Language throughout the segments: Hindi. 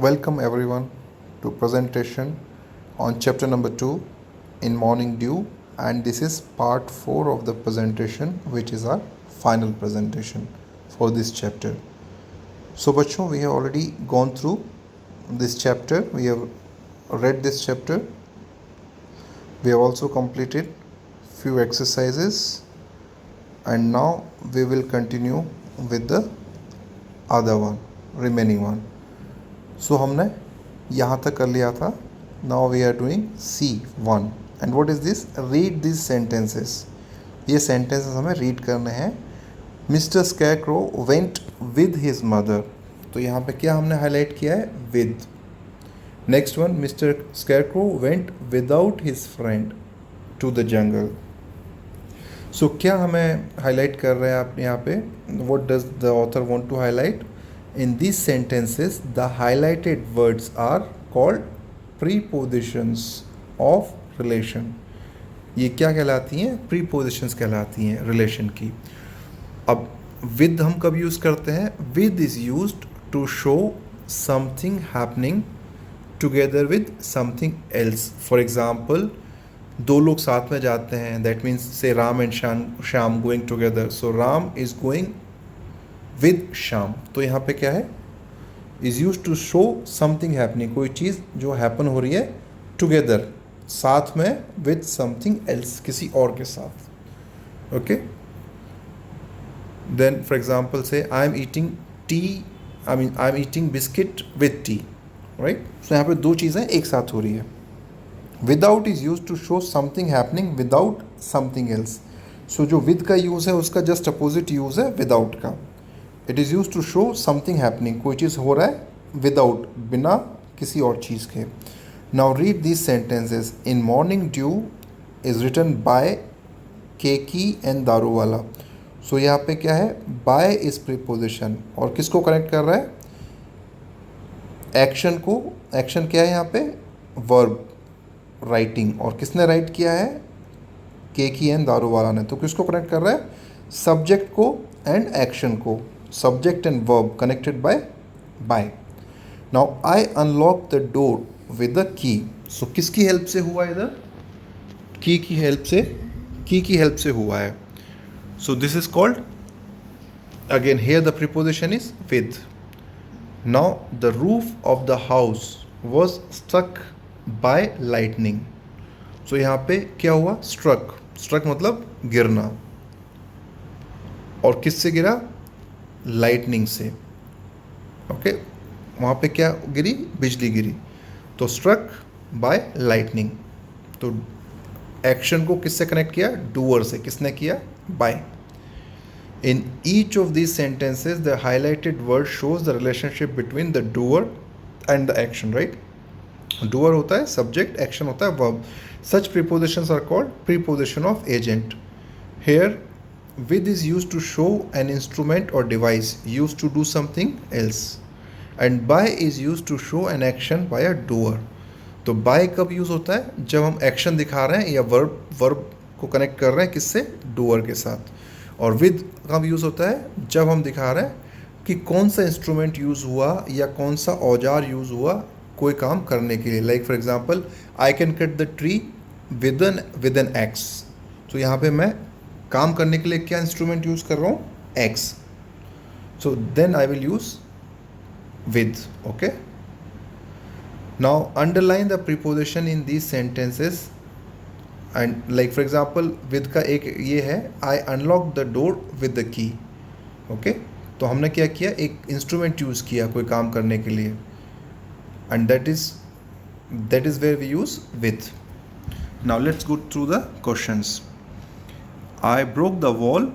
Welcome everyone to presentation on chapter number 2 in morning dew, and this is part 4 of the presentation, which is our final presentation for this chapter. So bachcho, we have already gone through this chapter, we have read this chapter, we have also completed few exercises, and now we will continue with the other one, remaining one. सो हमने यहाँ तक कर लिया था. Now we are doing C1 and what is this? Read this sentences. ये सेंटेंसेस हमें रीड करने हैं. Mister scarecrow went with his mother. तो यहाँ पे क्या हमने हाईलाइट किया है? With. Next one, mister scarecrow went without his friend to the jungle. So क्या हमें हाईलाइट कर रहे हैं आप यहाँ पे? What does the author want to highlight? In these sentences, the highlighted words are called prepositions of relation. ये क्या कहलाती हैं? Prepositions कहलाती हैं relation की. अब with हम कब यूज़ करते हैं? With is used to show something happening together with something else. For example, दो लोग साथ में जाते हैं. That means say Ram and Shyam going together. So Ram is going with Shyam. तो यहाँ पे क्या है? Is use to show something happening. कोई चीज़ जो हैपन हो रही है टुगेदर, साथ में, विद समथिंग एल्स, किसी और के साथ. Okay. Then for example say I am eating tea, I am eating biscuit with tea. Right. So यहाँ पे दो चीज़ें एक साथ हो रही है. Without is use to show something happening without something else. So जो विद का यूज़ है उसका जस्ट अपोजिट यूज़ है विदाउट का. It is use to show something happening. कोई चीज़ हो रहा है विदाउट, बिना किसी और चीज़ के. Now read this sentences. In morning dew is written by Keki and Daruwalla. So यहाँ पे क्या है? बाय इज प्रीपोजिशन और किसको कनेक्ट कर रहा है? एक्शन को. एक्शन क्या है यहाँ पे? Verb, writing. और किसने राइट किया है? केकी एंड दारूवाला ने. तो किसको कनेक्ट कर रहा है? सब्जेक्ट को एंड एक्शन को. Subject and verb connected by. Now I unlock the door with the key. So किसकी हेल्प से हुआ इधर? की हेल्प से, की हेल्प से हुआ है. So this is called, again here the preposition is with. Now the roof of the house was struck by lightning. So यहाँ पे क्या हुआ? struck मतलब गिरना. और किससे गिरा? लाइटनिंग से. ओके. वहाँ पे क्या गिरी? बिजली गिरी. तो स्ट्रक बाय लाइटनिंग. तो एक्शन को किससे कनेक्ट किया? डूअर से. किसने किया? By. In each of these sentences the highlighted word shows the relationship between the doer and the action. Right. Doer होता है सब्जेक्ट, एक्शन होता है verb. Such prepositions are called preposition of agent. Here with is used to show an instrument or device used to do something else, and by is used to show an action by a doer. तो by कब यूज़ होता है? जब हम एक्शन दिखा रहे हैं या वर्ब को कनेक्ट कर रहे हैं किससे? डूअर के साथ. और with कब यूज़ होता है? जब हम दिखा रहे हैं कि कौन सा इंस्ट्रूमेंट यूज़ हुआ या कौन सा औजार यूज़ हुआ कोई काम करने के लिए. Like for example, I can cut the tree with an axe. तो यहाँ पे मैं काम करने के लिए क्या इंस्ट्रूमेंट यूज़ कर रहा हूँ? Axe. So then I will use with. Okay. Now underline the preposition in these sentences. And like for example with का एक ये है, I unlock the door with the key. Okay. तो हमने क्या किया? एक इंस्ट्रूमेंट यूज़ किया कोई काम करने के लिए. And that is where we use with. Now let's go through the questions. I broke the wall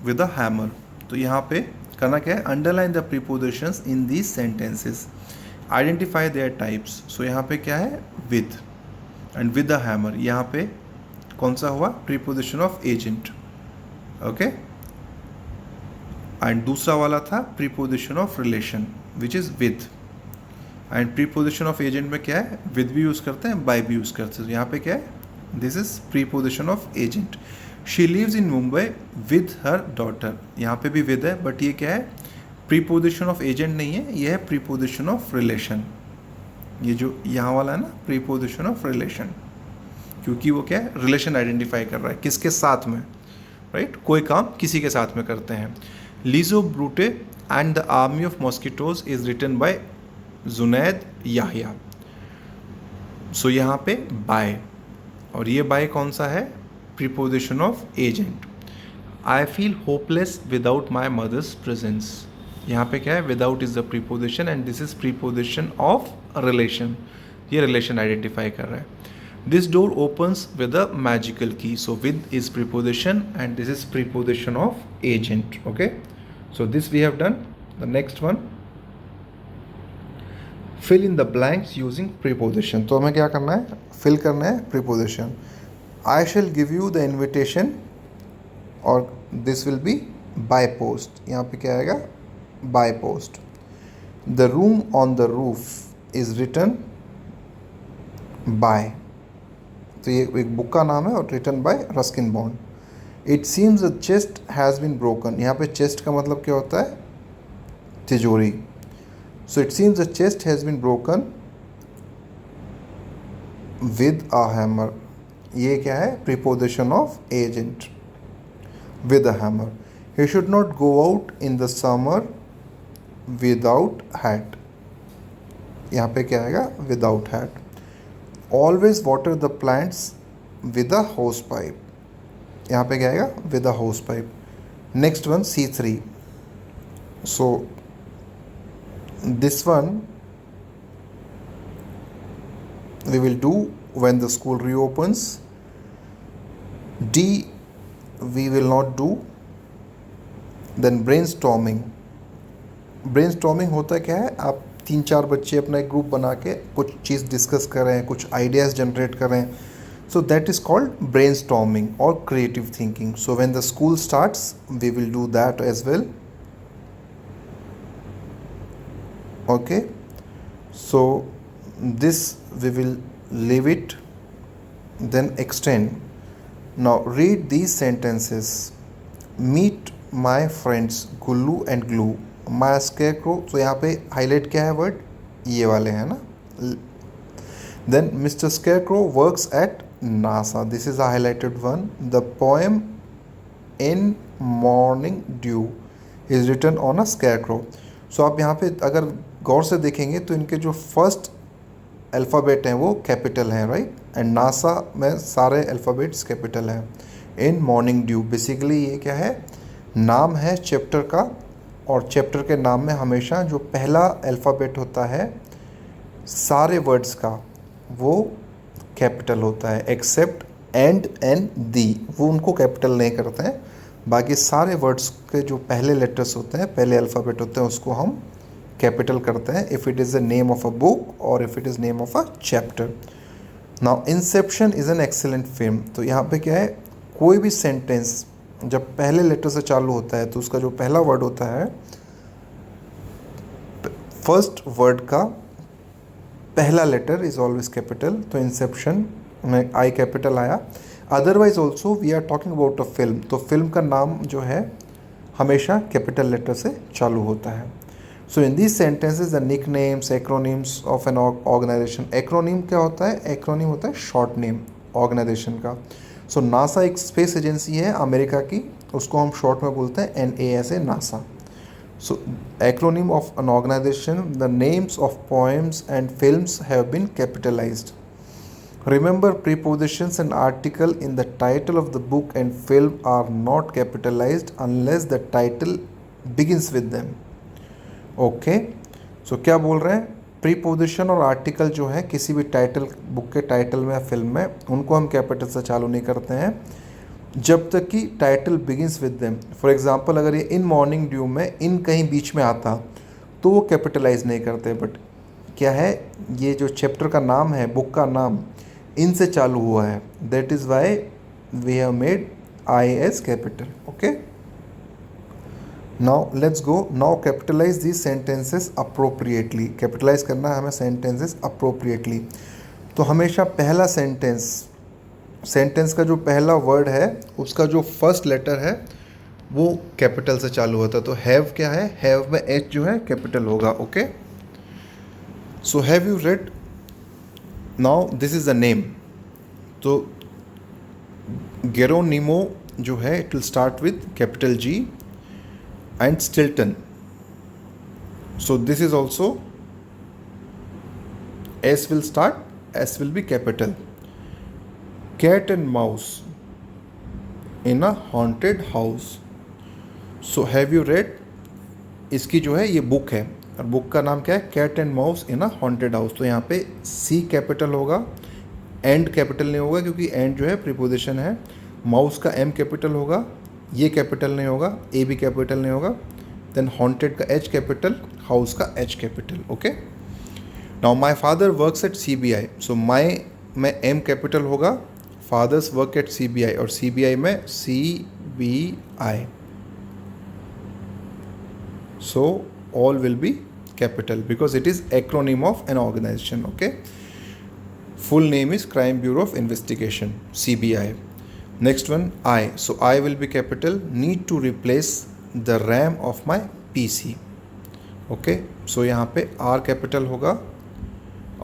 with a hammer. तो यहाँ पे करना क्या है? Underline the prepositions in these sentences. Identify their types. So यहाँ पे क्या है? With and with the hammer. यहाँ पे कौन सा हुआ? Preposition of agent. Okay. And दूसरा वाला था preposition of relation which is with. And preposition of agent में क्या है? विद भी यूज़ करते हैं, बाय भी यूज़ करते हैं. यहाँ पे क्या है? This is preposition of agent. She lives in Mumbai with her daughter. यहाँ पे भी विद है, बट ये क्या है? प्रीपोजिशन ऑफ एजेंट नहीं है, ये है प्रीपोजिशन ऑफ रिलेशन. ये जो यहाँ वाला है ना, प्रीपोजिशन ऑफ रिलेशन, क्योंकि वो क्या है, रिलेशन आइडेंटिफाई कर रहा है किसके साथ में, राइट, कोई काम किसी के साथ में करते हैं. Leejo Brute and the army of mosquitoes is written by Junaid Yahya. So यहाँ पे बाय, और ये बाय कौन सा है, preposition of agent. I feel hopeless without my mother's presence. यहाँ पे क्या है, without is the preposition and this is preposition of relation. ये रिलेशन आइडेंटिफाई कर रहा है. This door opens with a magical key. So with is preposition and this is preposition of agent. Okay, so this we have done. The next one, fill in the blanks using preposition. तो हमें क्या करना है, फिल करना है preposition. I shall give you the invitation, और this will be by post. यहाँ पे क्या आएगा, by post. The room on the roof is written by. तो ये एक बुक का नाम है और written by Ruskin Bond. It seems the chest has been broken. यहाँ पे चेस्ट का मतलब क्या होता है, तिजोरी. So it seems the chest has been broken with a hammer. ये क्या है, preposition of agent, with a hammer. He should not go out in the summer without hat. यहाँ पे क्या आएगा, without hat. Always water the plants with a hose pipe. यहाँ पे क्या आएगा, with a hose pipe. Next one, C3. So this one we will do when the school reopens. D we will not do. Then brainstorming. brainstorming होता क्या है, आप 3-4 बच्चे अपना एक ग्रुप बना के कुछ चीज़ डिस्कस कर रहे हैं, कुछ आइडियाज़ जनरेट कर रहे हैं. So that is called brainstorming और creative thinking. So when the school starts we will do that as well. Okay, so this we will leave it, then extend. Now read these sentences. Meet my friends Gullu and Glue. My scarecrow. तो यहाँ पे हाईलाइट क्या है वर्ड, ये वाले हैं ना. Then Mr. Scarecrow works at NASA. This is a highlighted one. The poem In Morning Dew is written on a scarecrow. So आप यहाँ पे अगर गौर से देखेंगे तो इनके जो फर्स्ट अल्फ़ाबेट हैं वो कैपिटल हैं, राइट, एंड नासा में सारे अल्फ़ाबेट्स कैपिटल हैं. इन मॉर्निंग ड्यू, बेसिकली ये क्या है, नाम है चैप्टर का, और चैप्टर के नाम में हमेशा जो पहला अल्फ़ाबेट होता है सारे वर्ड्स का वो कैपिटल होता है, एक्सेप्ट एंड दी, वो उनको कैपिटल नहीं करते हैं. बाकी सारे वर्ड्स के जो पहले लेटर्स होते हैं, पहले अल्फ़ाबेट होते हैं, उसको हम कैपिटल करते हैं if it is the name of a book और if it is name of a chapter. Now Inception is an excellent film. तो यहाँ पे क्या है, कोई भी सेंटेंस जब पहले लेटर से चालू होता है तो उसका जो पहला वर्ड होता है, फर्स्ट वर्ड का पहला लेटर इज़ ऑलवेज कैपिटल. तो इंसेप्शन में आई कैपिटल आया. Otherwise also we are talking about a film, तो फिल्म का नाम जो है हमेशा कैपिटल लेटर से चालू होता है. So in this sentences the nicknames, acronyms of an organisation. Acronym क्या होता है, एक्रोनिम होता है शॉर्ट नेम ऑर्गेनाइजेशन का. सो नासा एक स्पेस एजेंसी है अमेरिका की, उसको हम शॉर्ट में बोलते हैं NASA, NASA. So acronym of an organization, the names of poems and films have been capitalized. Remember, prepositions and article in the title of the book and film are not capitalized unless the title begins with them. Okay, so क्या बोल रहे हैं, प्रीपोजिशन और आर्टिकल जो है किसी भी टाइटल, बुक के टाइटल में या फिल्म में, उनको हम कैपिटल से चालू नहीं करते हैं जब तक कि title begins with them. For example अगर ये इन मॉर्निंग ड्यू में इन कहीं बीच में आता तो वो कैपिटलाइज नहीं करते. बट क्या है, ये जो चैप्टर का नाम है, बुक का नाम इनसे चालू हुआ है, that is why we have made I as capital. Okay, now let's go. Now capitalize this sentences appropriately. Capitalize करना है हमें सेंटेंसेस अप्रोप्रिएटली. तो हमेशा पहला सेंटेंस का जो पहला वर्ड है उसका जो फर्स्ट लेटर है वो कैपिटल से चालू होता है. तो हैव क्या है, हैव में एच जो है कैपिटल होगा. Okay, so have you read now this is the name. तो गेरोनिमो जो है it will start with capital G and Stilton. So this is also S will start, S will be capital. Cat and mouse in a haunted house. So have you read? इसकी जो है ये बुक है और बुक का नाम क्या है? Cat and mouse in a haunted house. तो यहाँ पे सी कैपिटल होगा, एंड कैपिटल नहीं होगा क्योंकि एंड जो है प्रीपोजिशन है. माउस का एम कैपिटल होगा, ये कैपिटल नहीं होगा, ए भी कैपिटल नहीं होगा. देन हॉन्टेड का एच कैपिटल, हाउस का H capital. Okay. Now my father works at CBI. सो माई में एम कैपिटल होगा, फादर्स वर्क एट CBI और CBI में CBI. So all will be capital because it is acronym of an organization. Okay. Full name is Crime Bureau of Investigation, CBI. Next one, I. So I will be capital. Need to replace the RAM of my PC. Okay. So यहाँ पे R capital होगा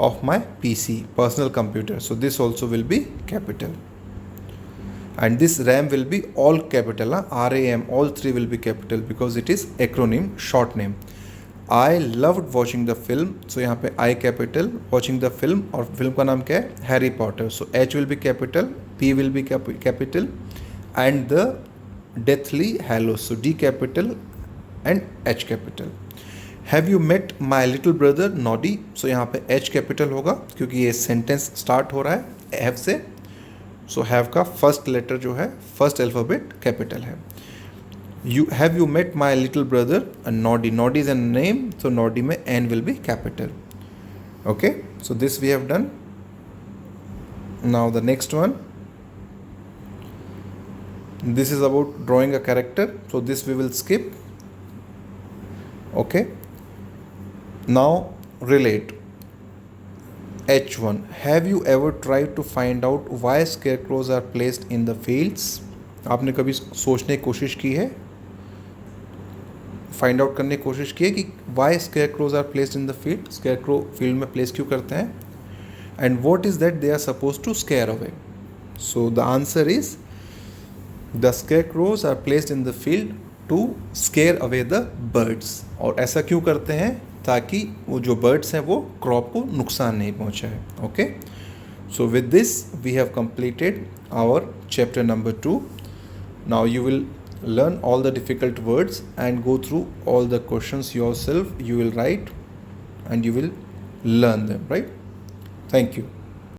of my PC, personal computer. So this also will be capital. And this RAM will be all capital, RAM, all three will be capital because it is acronym, short name. I loved watching the film. So यहाँ पे I capital, watching the film, और film का नाम क्या है? Harry Potter. So H will be capital, P will be capital, and the Deathly Hallows. So D capital and H capital. Have you met my little brother Noddy? So यहाँ पे H capital होगा क्योंकि ये sentence start हो रहा है F से. सो हैव का फर्स्ट लेटर जो है, फर्स्ट अल्फ़ाबेट कैपिटल है. You have you met my little brother Noddy. Noddy is an name, तो नॉडी में N will be capital. Okay. So this we have done. Now the next one, this is about drawing a character, so this we will skip. Okay. Now relate. H1. Have you ever tried to find out why scarecrows are placed in the fields? आपने कभी सोचने की कोशिश की है, फाइंड आउट करने की कोशिश की है कि why scarecrows are placed in the field? Scarecrow field में प्लेस क्यों करते हैं? And what is that they are supposed to scare away? So the answer is the scarecrows are placed in the field to scare away the birds. और ऐसा क्यों करते हैं? ताकि वो जो बर्ड्स हैं वो क्रॉप को नुकसान नहीं पहुंचाए. Okay. So with this we have completed our chapter number 2. Now you will learn all the difficult words and go through all the questions yourself. You will write and you will learn them, right? Thank you.